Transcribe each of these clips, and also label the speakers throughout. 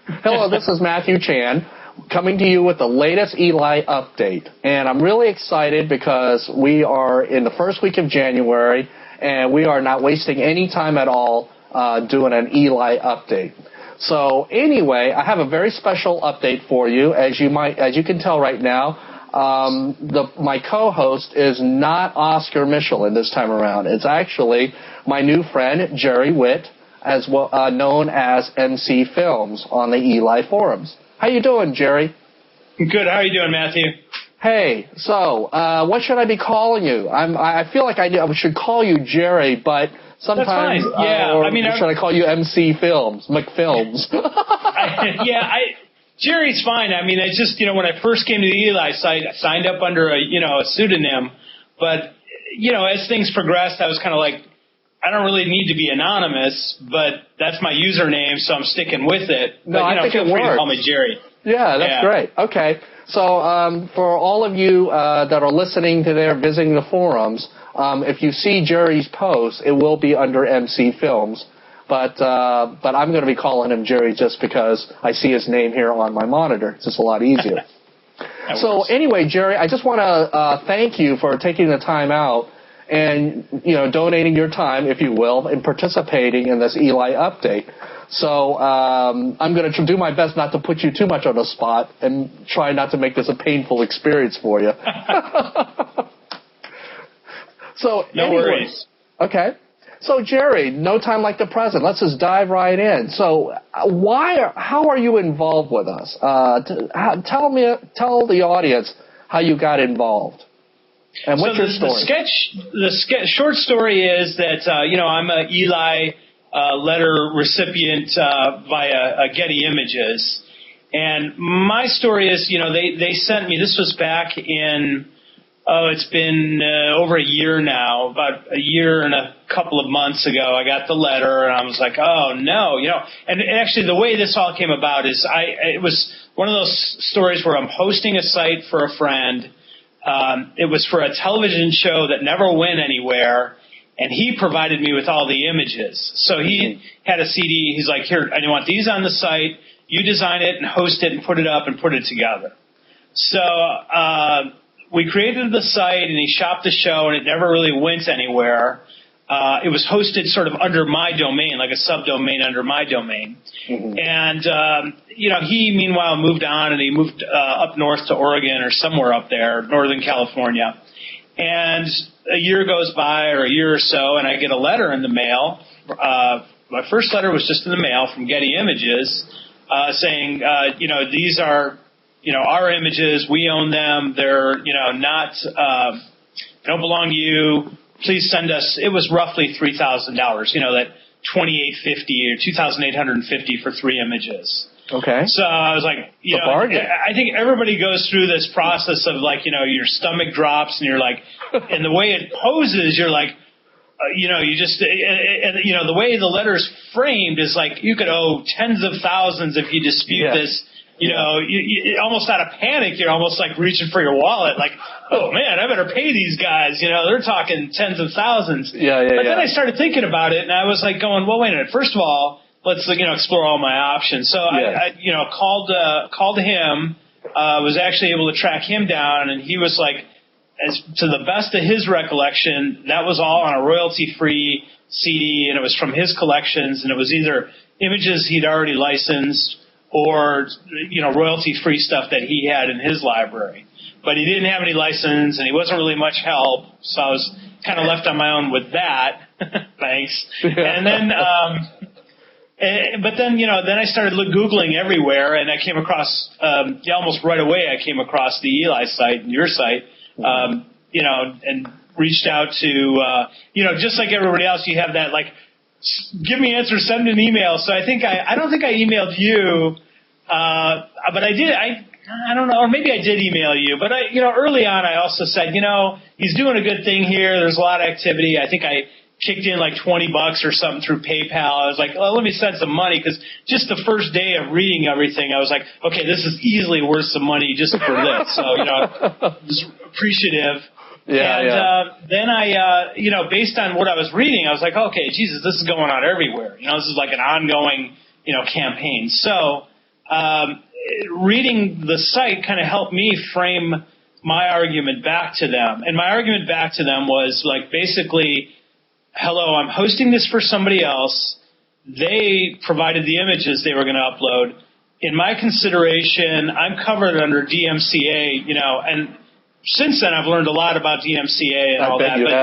Speaker 1: Hello, this is Matthew Chan, coming to you with the latest ELI update. And I'm really excited because we are in the first week of January, and we are not wasting any time at all doing an ELI update. So anyway, I have a very special update for you. As you can tell right now, my co-host is not Oscar Michelin this time around. It's actually my new friend, Jerry Witt, as well, known as mcfilms on the ELI forums. How you doing, Jerry?
Speaker 2: Good. How are you doing, Matthew?
Speaker 1: Hey, so what should I be calling you? I feel like I should call you Jerry, but sometimes,
Speaker 2: that's fine. Yeah,
Speaker 1: or should I call you mcfilms?
Speaker 2: Jerry's fine. I mean, it's just, when I first came to the ELI site, I signed up under a pseudonym, but as things progressed, I was kind of like, I don't really need to be anonymous, but that's my username, so I'm sticking with it.
Speaker 1: No,
Speaker 2: but,
Speaker 1: I think
Speaker 2: feel
Speaker 1: it
Speaker 2: free
Speaker 1: works.
Speaker 2: to call me Jerry.
Speaker 1: Yeah, that's great. Okay. So for all of you that are listening to there, visiting the forums, if you see Jerry's post, it will be under MC Films. But I'm going to be calling him Jerry just because I see his name here on my monitor. It's just a lot easier. So anyway, Jerry, I just want to thank you for taking the time out and, donating your time, if you will, and participating in this ELI update. So I'm going to do my best not to put you too much on the spot and try not to make this a painful experience for you. So
Speaker 2: no worries.
Speaker 1: Okay. So, Jerry, no time like the present. Let's just dive right in. So, how are you involved with us? Tell the audience how you got involved. And what's your story?
Speaker 2: The short story is that, I'm a ELI letter recipient via Getty Images. And my story is, they sent me, this was back in, it's been over a year now, about a year and a couple of months ago. I got the letter, and I was like, oh, no, And actually, the way this all came about is it was one of those stories where I'm hosting a site for a friend. It was for a television show that never went anywhere, and he provided me with all the images. So he had a CD. He's like, here, I want these on the site. You design it and host it and put it up and put it together. So we created the site, and he shopped the show, and it never really went anywhere. It was hosted sort of under my domain, like a subdomain under my domain. Mm-hmm. And, he, meanwhile, moved on, and he moved up north to Oregon or somewhere up there, Northern California. And a year goes by, or a year or so, and I get a letter in the mail. My first letter was just in the mail from Getty Images saying, these are our images, we own them, they're, don't belong to you, please send us, it was roughly $3,000, that $2,850 or $2,850 for 3 images.
Speaker 1: Okay.
Speaker 2: So I was like, I think everybody goes through this process of like, your stomach drops and you're like, and the way it poses, you're like, the way the letter's framed is like you could owe tens of thousands if you dispute this. You almost out of panic, you're almost like reaching for your wallet, like, oh man, I better pay these guys. They're talking tens of thousands. But then I started thinking about it, and I was like going, well, wait a minute. First of all, let's explore all my options. So I called him, was actually able to track him down, and he was like, as to the best of his recollection, that was all on a royalty-free CD, and it was from his collections, and it was either images he'd already licensed or, royalty-free stuff that he had in his library. But he didn't have any license, and he wasn't really much help, so I was kind of left on my own with that. Thanks. And then, then I started Googling everywhere, and I came across, almost right away, I came across the ELI site and your site, and reached out to, just like everybody else, you have that, like, give me answers, send an email. So I don't think I emailed you, but I did, I don't know, or maybe I did email you, but early on I also said, he's doing a good thing here. There's a lot of activity. I think I kicked in like $20 or something through PayPal. I was like, well, let me send some money, because just the first day of reading everything, I was like, okay, this is easily worth some money just for this. So, I was appreciative. Then I, based on what I was reading, I was like, okay, Jesus, this is going on everywhere. This is like an ongoing, campaign. So reading the site kind of helped me frame my argument back to them. And my argument back to them was like, basically, hello, I'm hosting this for somebody else. They provided the images they were going to upload. In my consideration, I'm covered under DMCA, and since then I've learned a lot about DMCA and all that. But,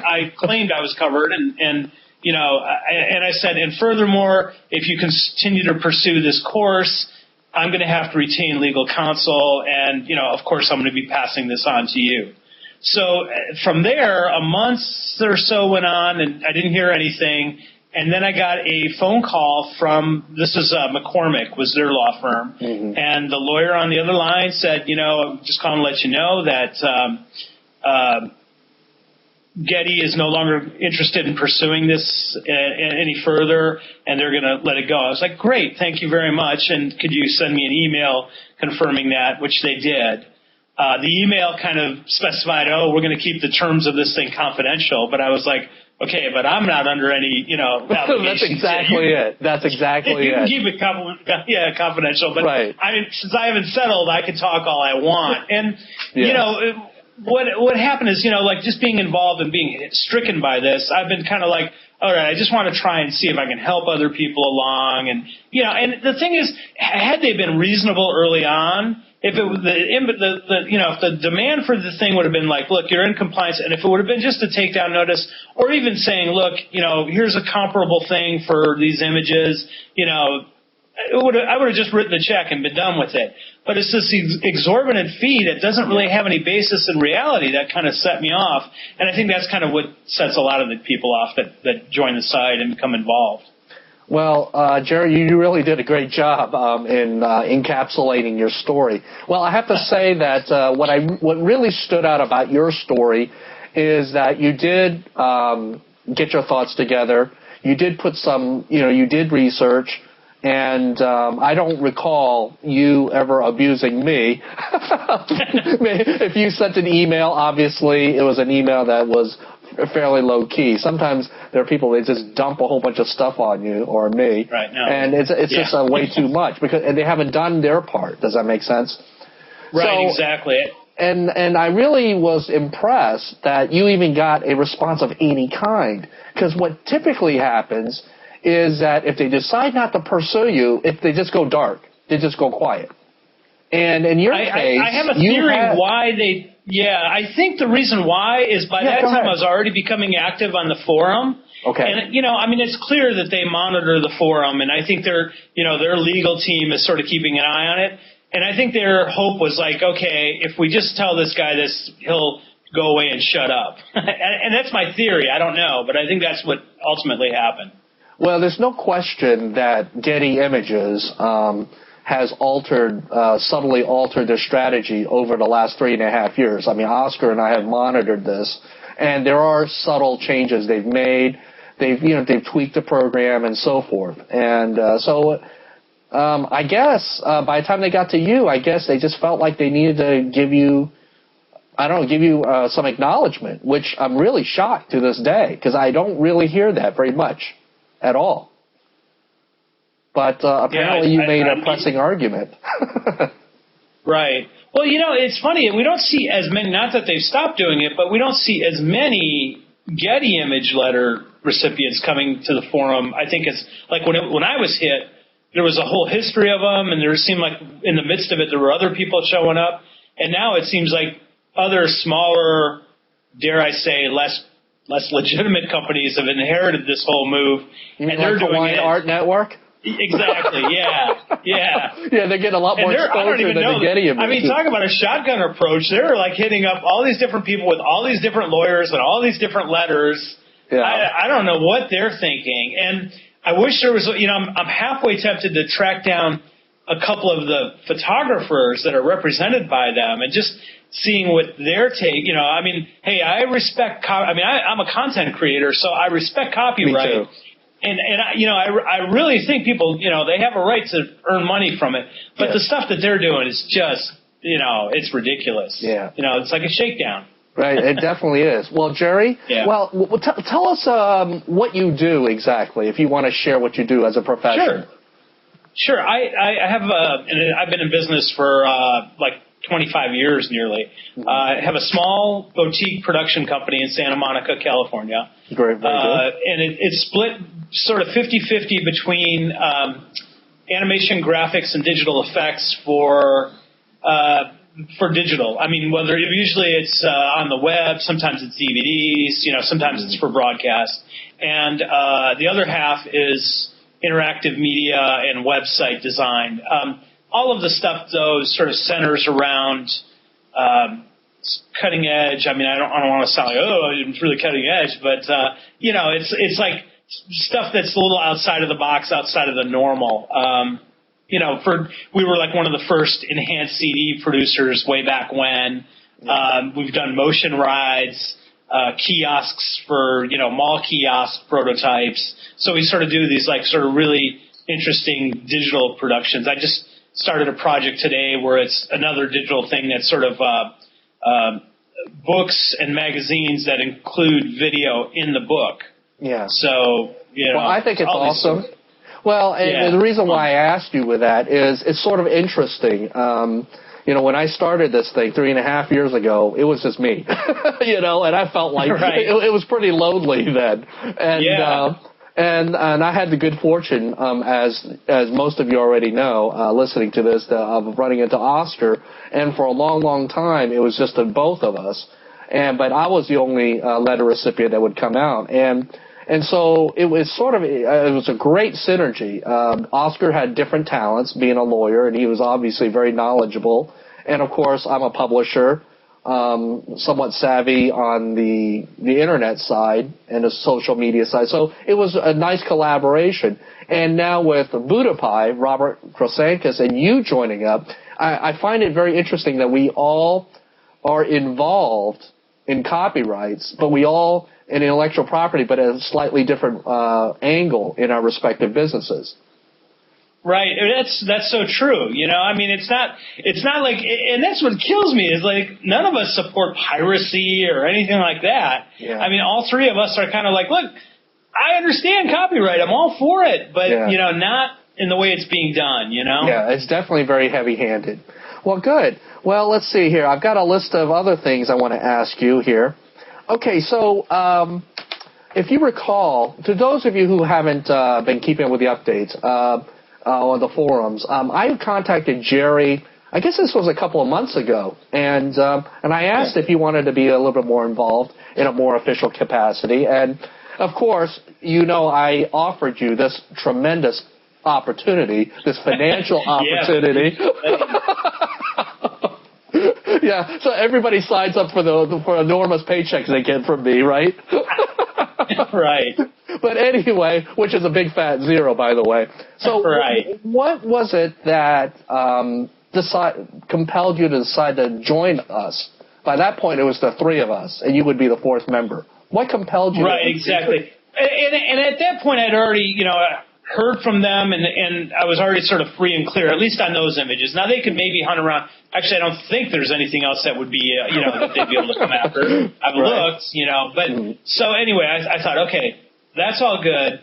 Speaker 2: I claimed I was covered and I said, and furthermore, if you continue to pursue this course, I'm going to have to retain legal counsel, and, of course, I'm going to be passing this on to you. So from there, a month or so went on, and I didn't hear anything. And then I got a phone call from, this is McCormick, was their law firm. Mm-hmm. And the lawyer on the other line said, I'm just calling to let you know that Getty is no longer interested in pursuing this any further, and they're going to let it go. I was like, great, thank you very much, and could you send me an email confirming that, which they did. The email kind of specified, we're going to keep the terms of this thing confidential, but I was like, okay, but I'm not under any,
Speaker 1: That's exactly it. That's exactly it.
Speaker 2: You can keep it confidential, but right. Since I haven't settled, I can talk all I want. And, what happened is, just being involved and being stricken by this, I've been kind of like, all right, I just want to try and see if I can help other people along. And, and the thing is, had they been reasonable early on, if it was if the demand for the thing would have been like, look, you're in compliance, and if it would have been just a takedown notice, or even saying, look, here's a comparable thing for these images, I would have just written the check and been done with it. But it's this exorbitant fee that doesn't really have any basis in reality that kind of set me off. And I think that's kind of what sets a lot of the people off that join the site and become involved.
Speaker 1: Well, Jerry, you really did a great job in encapsulating your story. Well, I have to say that what really stood out about your story is that you did get your thoughts together. You did put you did research. And I don't recall you ever abusing me. If you sent an email, obviously it was an email that was fairly low key. Sometimes there are people that just dump a whole bunch of stuff on you or me,
Speaker 2: right, no.
Speaker 1: And it's just way too much and they haven't done their part. Does that make sense?
Speaker 2: Right, exactly.
Speaker 1: And I really was impressed that you even got a response of any kind, because what typically happens is that if they decide not to pursue you, if they just go dark, they just go quiet. And in your case,
Speaker 2: I have a theory why they. Yeah, I think the reason why is by that time I was already becoming active on the forum.
Speaker 1: Okay.
Speaker 2: And it's clear that they monitor the forum, and I think their legal team is sort of keeping an eye on it. And I think their hope was like, okay, if we just tell this guy this, he'll go away and shut up. And that's my theory. I don't know, but I think that's what ultimately happened.
Speaker 1: Well, there's no question that Getty Images has subtly altered their strategy over the last 3.5 years. I mean, Oscar and I have monitored this, and there are subtle changes they've made. They've tweaked the program and so forth. And I guess by the time they got to you, I guess they just felt like they needed to give you some acknowledgement, which I'm really shocked to this day, because I don't really hear that very much at all. But apparently you made a pressing argument.
Speaker 2: Right. Well, it's funny. We don't see as many, not that they've stopped doing it, but we don't see as many Getty image letter recipients coming to the forum. I think it's like when I was hit, there was a whole history of them, and there seemed like in the midst of it there were other people showing up. And now it seems like other smaller, dare I say, less legitimate companies have inherited this whole move, and they're doing
Speaker 1: Hawaiian Art Network.
Speaker 2: Exactly. Yeah.
Speaker 1: Yeah, they're getting a lot more exposure than the Getty images.
Speaker 2: I mean, talk about a shotgun approach. They're like hitting up all these different people with all these different lawyers and all these different letters. Yeah. I don't know what they're thinking, and I wish there was. I'm halfway tempted to track down a couple of the photographers that are represented by them and just seeing what their take, I mean, hey, I respect, I'm a content creator, so I respect copyright.
Speaker 1: Me too.
Speaker 2: And I really think people, they have a right to earn money from it. But the stuff that they're doing is just, it's ridiculous.
Speaker 1: Yeah.
Speaker 2: It's like a shakedown.
Speaker 1: Right, it definitely is. Well, Jerry, tell us what you do exactly, if you want to share what you do as a profession.
Speaker 2: Sure. Sure. I have and I've been in business for like 25 years nearly. I have a small boutique production company in Santa Monica, California.
Speaker 1: Very good.
Speaker 2: And it's split sort of 50-50 between animation, graphics, and digital effects for digital. I mean, usually it's on the web, sometimes it's DVDs, sometimes it's for broadcast. And the other half is interactive media and website design. All of the stuff, though, sort of centers around cutting edge. I mean, I don't want to sound like, it's really cutting edge, but it's like stuff that's a little outside of the box, outside of the normal. We were like one of the first enhanced CD producers way back when. We've done motion rides, kiosks for, mall kiosk prototypes. So we sort of do these like sort of really interesting digital productions. I just started a project today where it's another digital thing that's sort of books and magazines that include video in the book.
Speaker 1: Yeah.
Speaker 2: So,
Speaker 1: well, I think it's awesome. Well, and the reason why I asked you with that is it's sort of interesting. When I started this thing 3.5 years ago, it was just me, and I felt like it was pretty lonely then. And I had the good fortune, as most of you already know, listening to this, of running into Oscar. And for a long, long time, it was just the both of us. But I was the only letter recipient that would come out. And so it was it was a great synergy. Oscar had different talents, being a lawyer, and he was obviously very knowledgeable. And of course, I'm a publisher, somewhat savvy on the internet side and the social media side. So it was a nice collaboration. And now with Buddha Pie, Robert Krosankis, and you joining up, I find it very interesting that we all are involved in copyrights, but we all in intellectual property, but at a slightly different angle in our respective businesses.
Speaker 2: Right. That's so true. I mean, it's not like, and that's what kills me is like, none of us support piracy or anything like that.
Speaker 1: Yeah.
Speaker 2: I mean, all three of us are kind of like, look, I understand copyright. I'm all for it, but, not in the way it's being done, Yeah,
Speaker 1: it's definitely very heavy-handed. Well, good. Well, let's see here. I've got a list of other things I want to ask you here. Okay, so if you recall, to those of you who haven't been keeping up with the updates on the forums, I contacted Jerry, I guess this was a couple of months ago, and I asked if he wanted to be a little bit more involved in a more official capacity. And, of course, I offered you this tremendous opportunity, this financial opportunity. Yeah, so everybody signs up for enormous paychecks they get from me, right?
Speaker 2: Right.
Speaker 1: But anyway, which is a big fat zero, by the way. So what was it that compelled you to decide to join us? By that point, it was the three of us, and you would be the fourth member. What compelled you?
Speaker 2: Right, exactly. And at that point, I'd already, heard from them, and I was already sort of free and clear, at least on those images. Now, they could maybe hunt around. Actually, I don't think there's anything else that would be, that they'd be able to come after. I've looked, but so anyway, I thought, okay, that's all good.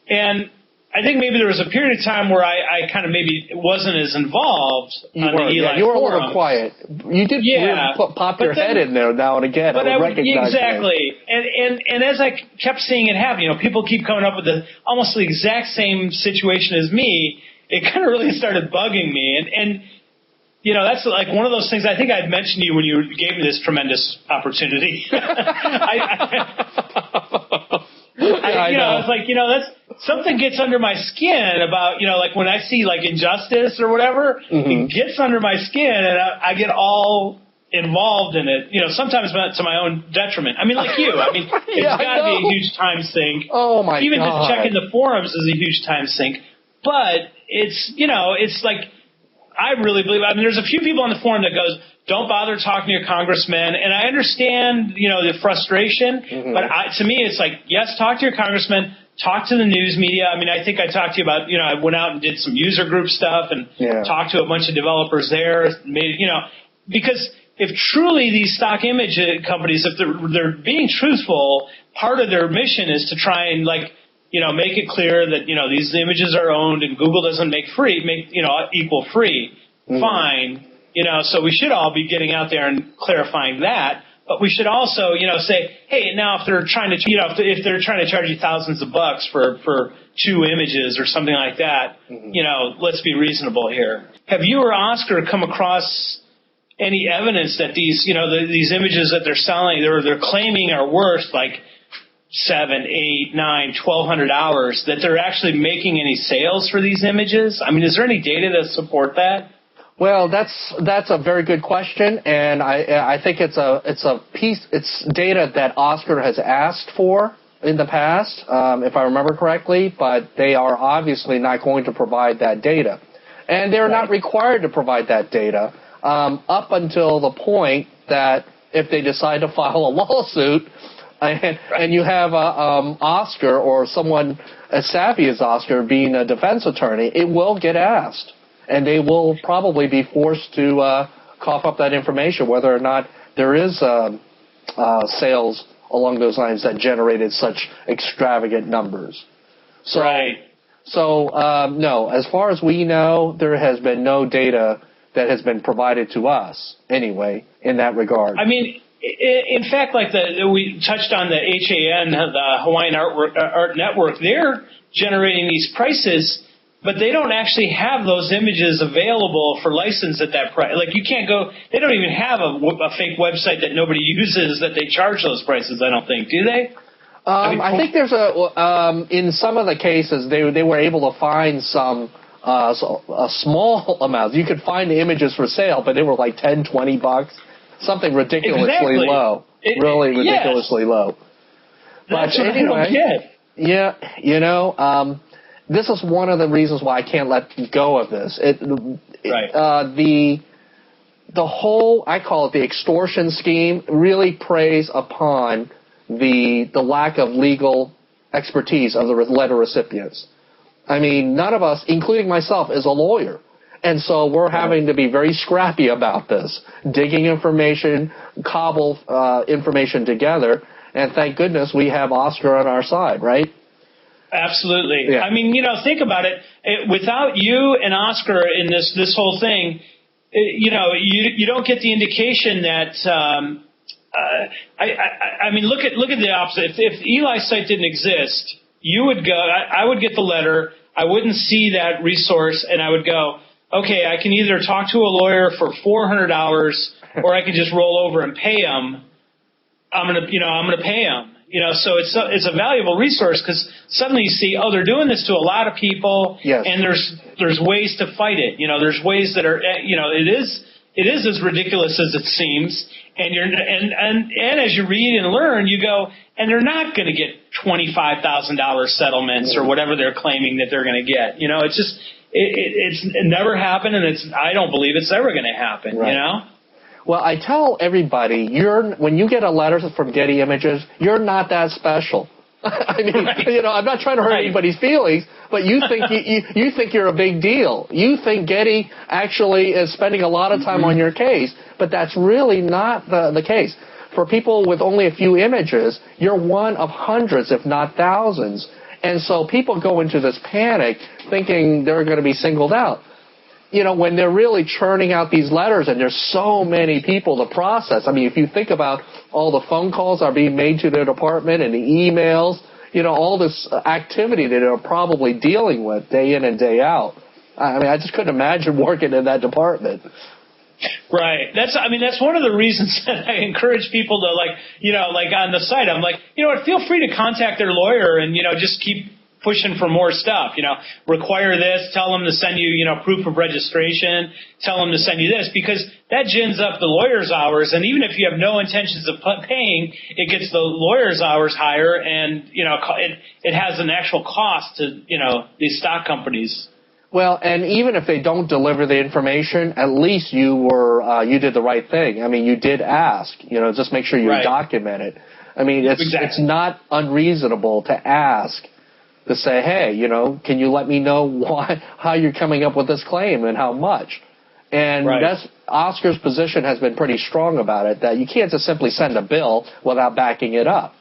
Speaker 2: And I think maybe there was a period of time where I kind of maybe wasn't as involved on the ELI
Speaker 1: you were
Speaker 2: forum.
Speaker 1: A little quiet. You did pop your head in there now and again.
Speaker 2: But exactly. And as I kept seeing it happen, people keep coming up with almost the exact same situation as me. It kind of really started bugging me. And that's like one of those things I think I'd mentioned to you when you gave me this tremendous opportunity. I know. It's like, that's something gets under my skin about, like when I see like injustice or whatever, it gets under my skin and I get all involved in it, sometimes to my own detriment. I mean, like you. I mean, it's got to be a huge time sink.
Speaker 1: Oh, my God.
Speaker 2: Even just checking the forums is a huge time sink. But it's, it's like, I really believe, there's a few people on the forum that goes, don't bother talking to your congressman. And I understand, the frustration. But to me, it's like, yes, talk to your congressman. Talk to the news media. I mean, I think I talked to you about, I went out and did some user group stuff and talked to a bunch of developers there. Because if truly these stock image companies, if they're being truthful, part of their mission is to try and make it clear that, these images are owned and Google doesn't equal free. Fine. So we should all be getting out there and clarifying that. But we should also, say, hey, now if they're trying to, if they're trying to charge you thousands of bucks for 2 images or something like that, let's be reasonable here. Have you or Oscar come across any evidence that these, these images that they're selling, they're claiming are worth like 7, 8, 9, 1,200 hours, that they're actually making any sales for these images? I mean, is there any data to support that?
Speaker 1: Well, that's a very good question, and I think it's data that Oscar has asked for in the past, if I remember correctly, but they are obviously not going to provide that data, and they're not required to provide that data up until the point that if they decide to file a lawsuit, and you have Oscar or someone as savvy as Oscar being a defense attorney, it will get asked. And they will probably be forced to cough up that information, whether or not there is sales along those lines that generated such extravagant numbers. So, no, as far as we know, there has been no data that has been provided to us, anyway, in that regard.
Speaker 2: I mean, in fact, like we touched on the HAN, the Hawaiian Art Network, they're generating these prices, but they don't actually have those images available for license at that price. Like, you can't go, they don't even have a fake website that nobody uses that they charge those prices, I don't think. Do they?
Speaker 1: I think there's in some of the cases, they were able to find some a small amount. You could find the images for sale, but they were like $10, $20, something ridiculously low. Really ridiculously low.
Speaker 2: That's
Speaker 1: but
Speaker 2: what
Speaker 1: anyway,
Speaker 2: I don't get.
Speaker 1: Yeah, this is one of the reasons why I can't let go of this. The whole, I call it the extortion scheme, really preys upon the lack of legal expertise of the letter recipients. I mean, none of us, including myself, is a lawyer. And so we're having to be very scrappy about this, digging information, cobble information together, and thank goodness we have Oscar on our side, right?
Speaker 2: Absolutely. Yeah. I mean, think about it. Without you and Oscar in this whole thing, you don't get the indication that. I mean, look at the opposite. If ELI's site didn't exist, you would go. I would get the letter. I wouldn't see that resource, and I would go, okay, I can either talk to a lawyer for 400 hours, or I can just roll over and pay him. I'm gonna pay him. So it's a valuable resource because suddenly you see, they're doing this to a lot of people,
Speaker 1: yes.
Speaker 2: And there's ways to fight it. There's ways that are, it is as ridiculous as it seems, and as you read and learn, you go, and they're not going to get $25,000 settlements or whatever they're claiming that they're going to get. It's just it's never happened, and I don't believe it's ever going to happen.
Speaker 1: Right. Well, I tell everybody, when you get a letter from Getty Images, you're not that special. I mean, I'm not trying to hurt anybody's feelings, but you think you think you're a big deal. You think Getty actually is spending a lot of time on your case, but that's really not the case. For people with only a few images, you're one of hundreds, if not thousands. And so people go into this panic thinking they're going to be singled out. When they're really churning out these letters and there's so many people to process. I mean, if you think about all the phone calls are being made to their department and the emails, all this activity that they're probably dealing with day in and day out. I mean, I just couldn't imagine working in that department.
Speaker 2: Right. That's one of the reasons that I encourage people to like on the site, I'm like, feel free to contact their lawyer and, just keep pushing for more stuff, require this, tell them to send you, proof of registration, tell them to send you this, because that gins up the lawyer's hours. And even if you have no intentions of paying, it gets the lawyer's hours higher, and, it has an actual cost to, these stock companies.
Speaker 1: Well, and even if they don't deliver the information, at least you did the right thing. I mean, you did ask, just make sure you document it. I mean, it's not unreasonable to ask, to say, hey, can you let me know how you're coming up with this claim and how much? And that's Oscar's position has been pretty strong about it, that you can't just simply send a bill without backing it up.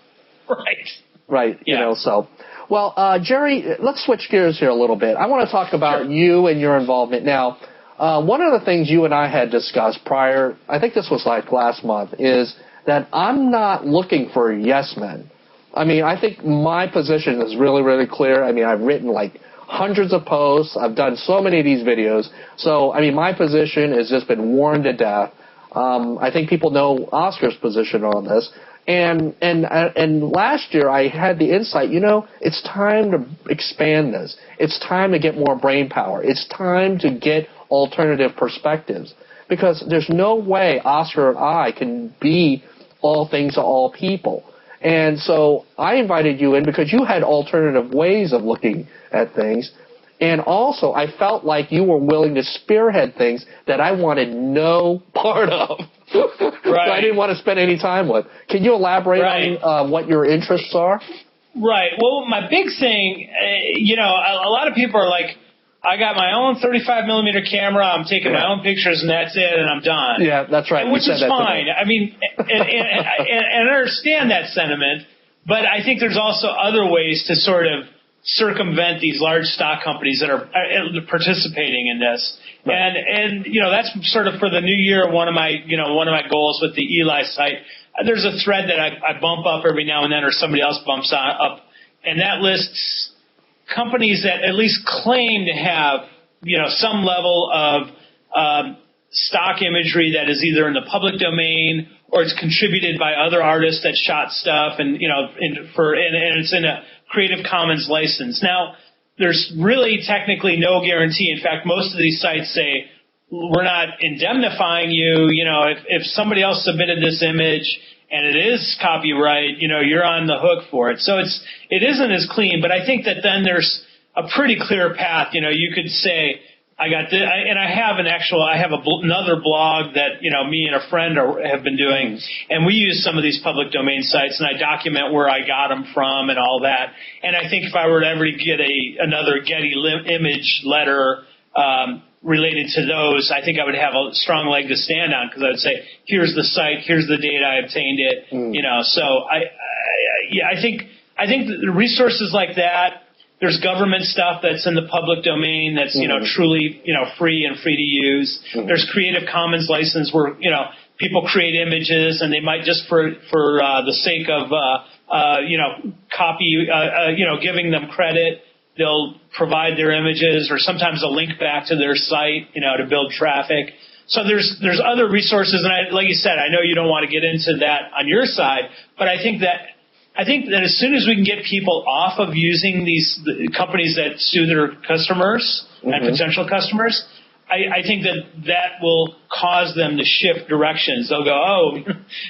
Speaker 2: Right.
Speaker 1: Right.
Speaker 2: Yeah.
Speaker 1: So. Well, Jerry, let's switch gears here a little bit. I want to talk about you and your involvement. Now, one of the things you and I had discussed prior, I think this was like last month, is that I'm not looking for yes men. I mean, I think my position is really, really clear. I mean, I've written like hundreds of posts. I've done so many of these videos. So, I mean, my position has just been worn to death. I think people know Oscar's position on this. And last year I had the insight, it's time to expand this. It's time to get more brain power. It's time to get alternative perspectives. Because there's no way Oscar and I can be all things to all people. And so I invited you in because you had alternative ways of looking at things. And also, I felt like you were willing to spearhead things that I wanted no part of.
Speaker 2: Right.
Speaker 1: I didn't want to spend any time with. Can you elaborate on what your interests are?
Speaker 2: Right. Well, my big thing, a lot of people are like, I got my own 35 millimeter camera. I'm taking my own pictures, and that's it, and I'm done.
Speaker 1: Yeah, that's right.
Speaker 2: Which is fine. I mean, and I understand that sentiment, but I think there's also other ways to sort of circumvent these large stock companies that are participating in this. Right. And that's sort of for the new year. One of my goals with the ELI site. There's a thread that I bump up every now and then, or somebody else bumps up, and that lists companies that at least claim to have, some level of stock imagery that is either in the public domain or it's contributed by other artists that shot stuff, and it's in a Creative Commons license. Now, there's really technically no guarantee. In fact, most of these sites say we're not indemnifying you. If somebody else submitted this image and it is copyright, you're on the hook for it. So it isn't as clean, but I think that then there's a pretty clear path. You could say, I got this, and I have another blog that, me and a friend have been doing, and we use some of these public domain sites, and I document where I got them from and all that. And I think if I were to ever get another Getty image letter, related to those, I think I would have a strong leg to stand on, because I would say, here's the site, here's the data, I obtained it, So I think the resources like that. There's government stuff that's in the public domain that's truly free and free to use. There's Creative Commons license where people create images, and they might just for the sake of giving them credit, they'll provide their images, or sometimes a link back to their site, to build traffic. So there's other resources, and like you said, I know you don't want to get into that on your side, but I think that as soon as we can get people off of using these companies that sue their customers and potential customers, I think that will cause them to shift directions. They'll go, oh,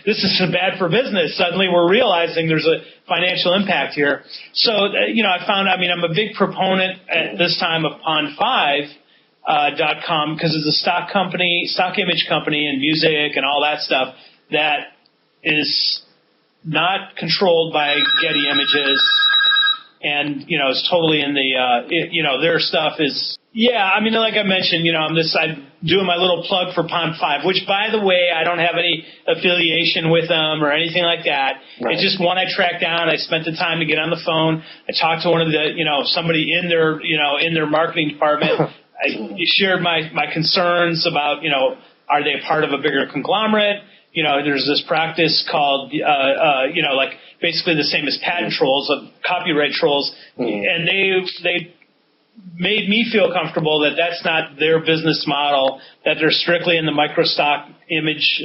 Speaker 2: this is bad for business. Suddenly we're realizing there's a financial impact here. So, I'm a big proponent at this time of Pond5.com, because it's a stock image company and music and all that stuff that is not controlled by Getty Images, and is totally in the their stuff is like I mentioned, I'm doing my little plug for Pond5, which, by the way, I don't have any affiliation with them or anything like that. Right. It's just one I tracked down. I spent the time to get on the phone. I talked to one of the somebody in their marketing department. I shared my concerns about are they a part of a bigger conglomerate? There's this practice called, basically the same as patent trolls, copyright trolls, and they made me feel comfortable that that's not their business model, that they're strictly in the microstock image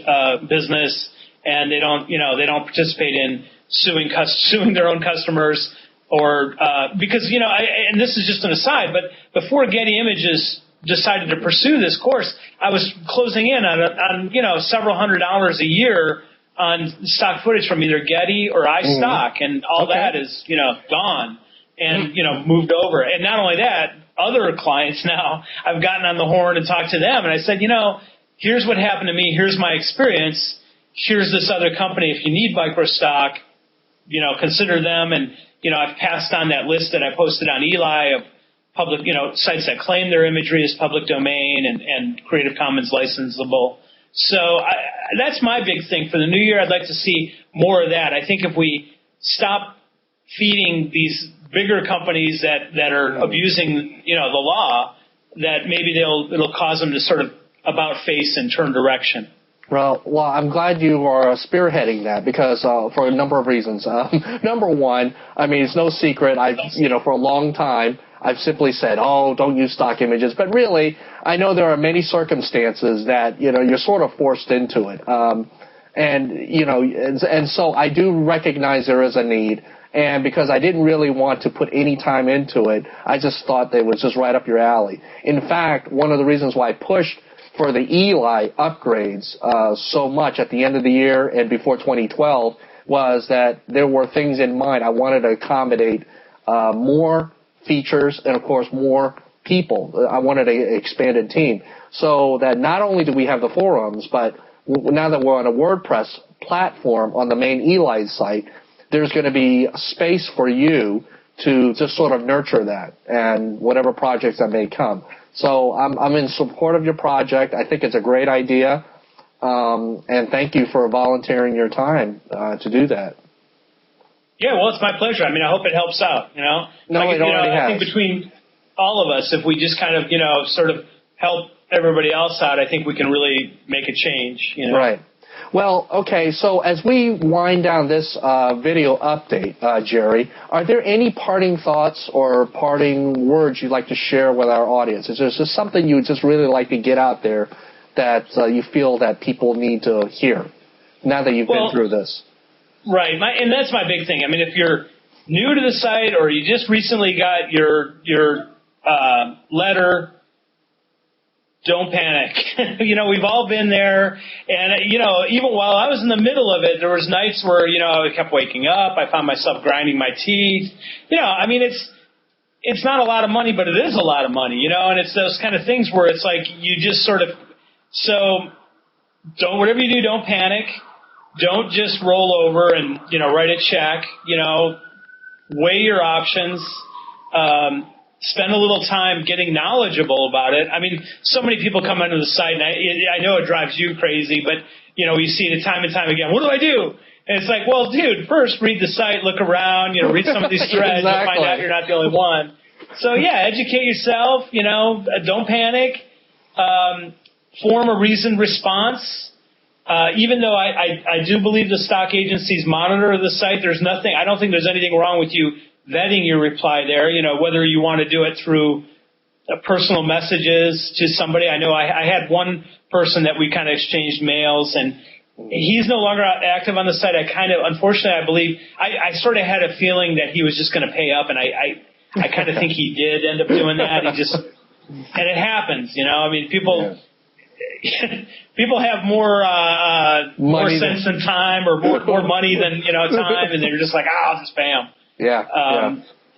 Speaker 2: business, and they don't participate in suing their own customers, or because and this is just an aside, but before Getty Images decided to pursue this course, I was closing in on several $100s a year on stock footage from either Getty or iStock, and all that is gone and moved over. And not only that, other clients now, I've gotten on the horn and talked to them, and I said, here's what happened to me, here's my experience, here's this other company. If you need microstock, consider them. And I've passed on that list that I posted on ELI of public, sites that claim their imagery as public domain and Creative Commons licensable. So that's my big thing for the new year. I'd like to see more of that. I think if we stop feeding these bigger companies that are abusing, the law, that maybe it'll cause them to sort of about face and turn direction.
Speaker 1: Well, I'm glad you are spearheading that because for a number of reasons. Number one, I mean, it's no secret. For a long time, I've simply said, oh, don't use stock images. But really, I know there are many circumstances that, you're sort of forced into it. And so I do recognize there is a need. And because I didn't really want to put any time into it, I just thought they was just right up your alley. In fact, one of the reasons why I pushed for the ELI upgrades so much at the end of the year and before 2012 was that there were things in mind. I wanted to accommodate more features and, of course, more people. I wanted an expanded team so that not only do we have the forums, but now that we're on a WordPress platform on the main ELI site, there's going to be a space for you to just sort of nurture that and whatever projects that may come. So I'm in support of your project. I think it's a great idea, and thank you for volunteering your time to do that.
Speaker 2: Yeah, well, it's my pleasure. I mean, I hope it helps out.
Speaker 1: No, it already has.
Speaker 2: I think between all of us, if we just kind of sort of help everybody else out, I think we can really make a change.
Speaker 1: Right. Well, okay, so as we wind down this video update, Jerry, are there any parting thoughts or parting words you'd like to share with our audience? Is there just something you would just really like to get out there that you feel that people need to hear now that you've been through this?
Speaker 2: Right, and that's my big thing. I mean, if you're new to the site or you just recently got your letter, don't panic. We've all been there. And, even while I was in the middle of it, there was nights where, I kept waking up. I found myself grinding my teeth. I mean, it's not a lot of money, but it is a lot of money, and it's those kind of things where it's like you just sort of, so whatever you do, don't panic. Don't just roll over and, write a check, weigh your options, spend a little time getting knowledgeable about it. I mean, so many people come onto the site, and I know it drives you crazy, but, we see it time and time again. What do I do? And it's like, well, dude, first read the site, look around, read some of these threads,
Speaker 1: Exactly.
Speaker 2: You'll find out you're not the only one. So, yeah, educate yourself, don't panic, form a reasoned response. Even though I do believe the stock agencies monitor the site, I don't think there's anything wrong with you vetting your reply there, whether you want to do it through personal messages to somebody. I know I had one person that we kind of exchanged mails, and he's no longer active on the site. Unfortunately, I believe, I sort of had a feeling that he was just going to pay up, and I kind of think he did end up doing that. And it happens, I mean, people... People have more sense than time, or more money than time, and they're just like, I'll just pay them.
Speaker 1: Yeah.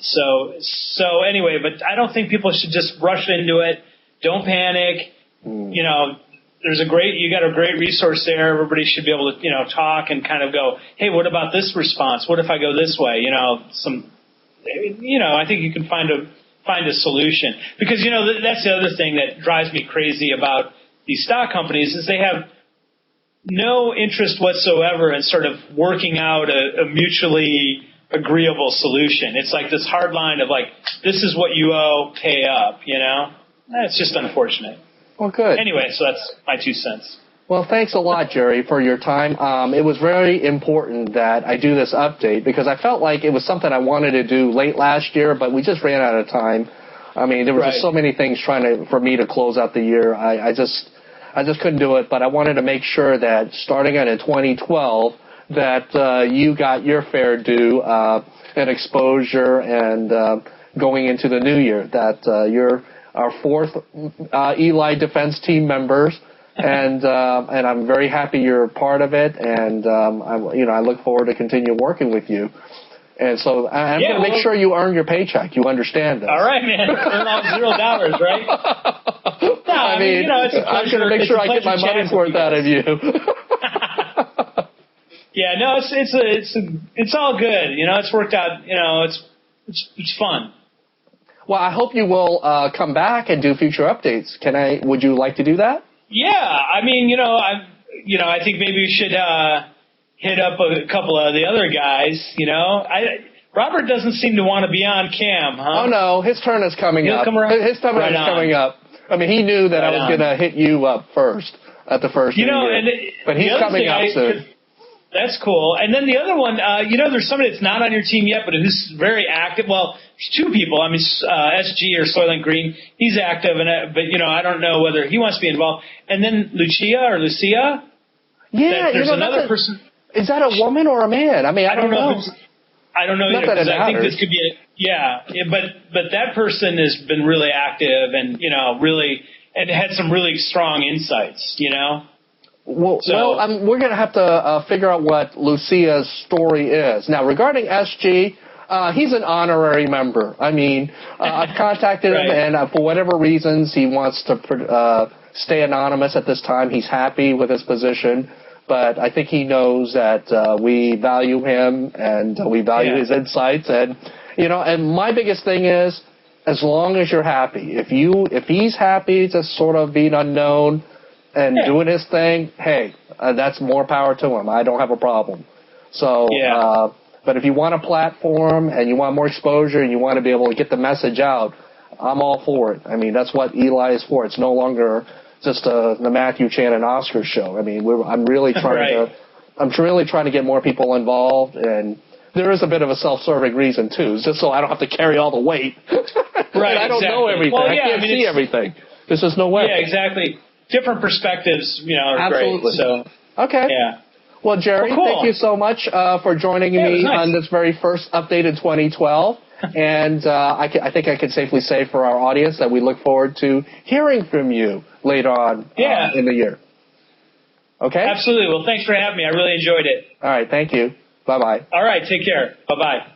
Speaker 2: So anyway, but I don't think people should just rush into it. Don't panic. You got a great resource there. Everybody should be able to talk and kind of go, hey, what about this response? What if I go this way? I think you can find a solution, because that's the other thing that drives me crazy about these stock companies is they have no interest whatsoever in sort of working out a mutually agreeable solution. It's like this hard line of like, this is what you owe, pay up, It's just unfortunate.
Speaker 1: Well, good.
Speaker 2: Anyway, so that's my 2 cents.
Speaker 1: Well, thanks a lot, Jerry, for your time. It was very important that I do this update because I felt like it was something I wanted to do late last year, but we just ran out of time. I mean, there were just so many things for me to close out the year. I just couldn't do it, but I wanted to make sure that starting out in 2012 that you got your fair due and exposure, and going into the new year that you're our fourth ELI defense team members, and I'm very happy you're part of it, and I look forward to continue working with you. And so I'm going to make sure you earn your paycheck. You understand this.
Speaker 2: All right, man. Earn all $0, right? No,
Speaker 1: I mean,
Speaker 2: it's a pleasure.
Speaker 1: I'm going to make sure I get my money's worth out of you.
Speaker 2: Yeah, no, it's all good. It's worked out. It's fun.
Speaker 1: Well, I hope you will come back and do future updates. Would you like to do that?
Speaker 2: Yeah, I mean, I think maybe we should hit up a couple of the other guys. Robert doesn't seem to want to be on cam, huh?
Speaker 1: Oh, no, his turn is coming up. His turn is coming up. I mean, he knew that I was going to hit you up first at the first but he's coming up soon.
Speaker 2: That's cool. And then the other one, there's somebody that's not on your team yet, but who's very active. Well, there's two people. I mean, SG or Soylent Green, he's active, but I don't know whether he wants to be involved. And then Lucia.
Speaker 1: Yeah,
Speaker 2: there's another person.
Speaker 1: Is that a woman or a man? I mean, I don't know.
Speaker 2: I don't know yet, because I think this could be but that person has been really active and, really, and had some really strong insights,
Speaker 1: Well, we're going to have to figure out what Lucia's story is. Now, regarding SG, he's an honorary member. I mean, I've contacted him, and for whatever reasons, he wants to stay anonymous at this time. He's happy with his position. But I think he knows that we value him and we value his insights. And, and my biggest thing is, as long as you're happy, if he's happy to sort of being unknown and doing his thing, hey, that's more power to him. I don't have a problem. So, but if you want a platform and you want more exposure and you want to be able to get the message out, I'm all for it. I mean, that's what ELI is for. It's no longer just the Matthew Chan and Oscar show. I mean, I'm really trying to get more people involved, and there is a bit of a self-serving reason too, just so I don't have to carry all the weight.
Speaker 2: Right,
Speaker 1: I don't know everything.
Speaker 2: Well,
Speaker 1: I can't see everything. There's just no way.
Speaker 2: Yeah, exactly. Different perspectives, are
Speaker 1: Absolutely.
Speaker 2: great. So
Speaker 1: okay.
Speaker 2: Yeah.
Speaker 1: Well, Jerry, thank you so much for joining me on this very first update in 2012. And I think I can safely say for our audience that we look forward to hearing from you later on in the year. Okay?
Speaker 2: Absolutely. Well, thanks for having me. I really enjoyed it.
Speaker 1: All right. Thank you. Bye-bye.
Speaker 2: All right. Take care. Bye-bye.